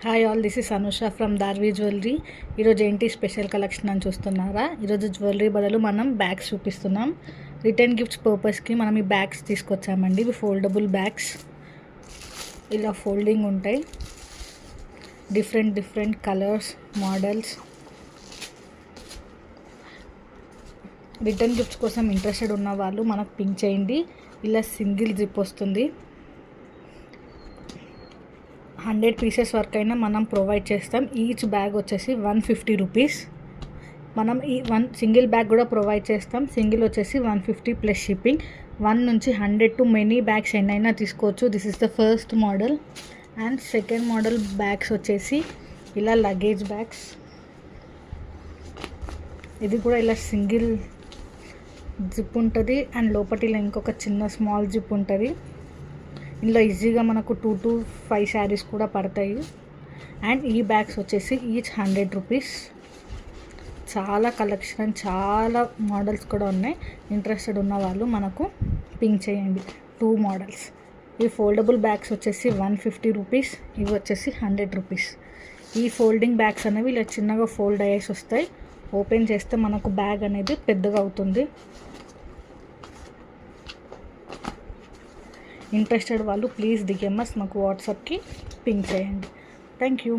Hi all, this is Anusha from Darvi jewellery. ఈరోజు ఏంటి special collection అని చూస్తున్నారా? ఈరోజు జ్యువెలరీ బదులు మనం బ్యాగ్స్ చూపిస్తున్నాం. రిటర్న్ గిఫ్ట్స్ పర్పస్కి మనం ఈ బ్యాగ్స్ తీసుకొచ్చామండి. ఇవి ఫోల్డబుల్ బ్యాగ్స్, ఇలా ఫోల్డింగ్ ఉంటాయి. Different colours, models. Return gifts కోసం ఇంట్రెస్టెడ్ ఉన్న వాళ్ళు మనకు పింక్ చేయండి. ఇలా సింగిల్ జిప్ వస్తుంది. 100 పీసెస్ వరకు అయినా మనం ప్రొవైడ్ చేస్తాం. ఈచ్ బ్యాగ్ వచ్చేసి 150 రూపీస్. మనం ఈ సింగిల్ బ్యాగ్ కూడా ప్రొవైడ్ చేస్తాం. సింగిల్ వచ్చేసి 150 ప్లస్ షిప్పింగ్. 1 నుంచి 100 టు మెనీ బ్యాగ్స్ ఎన్నైనా తీసుకోవచ్చు. This is the first model. And second model bags వచ్చేసి ఇలా లగేజ్ బ్యాగ్స్. ఇది కూడా ఇలా సింగిల్ జిప్ ఉంటుంది అండ్ లోపటిలో ఇంకొక చిన్న స్మాల్ జిప్ ఉంటుంది. ఇందులో ఈజీగా మనకు 2 to 5 శారీస్ కూడా పడతాయి. అండ్ ఈ బ్యాగ్స్ వచ్చేసి ఈచ్ 100 రూపీస్. చాలా కలెక్షన్, చాలా మోడల్స్ కూడా ఉన్నాయి. ఇంట్రెస్టెడ్ ఉన్న వాళ్ళు మనకు పింక్ చేయండి. 2 మోడల్స్. ఈ ఫోల్డబుల్ బ్యాగ్స్ వచ్చేసి 150 రూపీస్, ఇవి వచ్చేసి 100 రూపీస్. ఈ ఫోల్డింగ్ బ్యాగ్స్ అనేవి ఇలా చిన్నగా ఫోల్డ్ అయ్యేసి వస్తాయి. ఓపెన్ చేస్తే మనకు బ్యాగ్ అనేది పెద్దగా అవుతుంది. ఇంట్రెస్టెడ్ వాళ్ళు ప్లీజ్ డిఎంఎస్ మాకు వాట్సాప్కి పింక్ చేయండి. Thank you.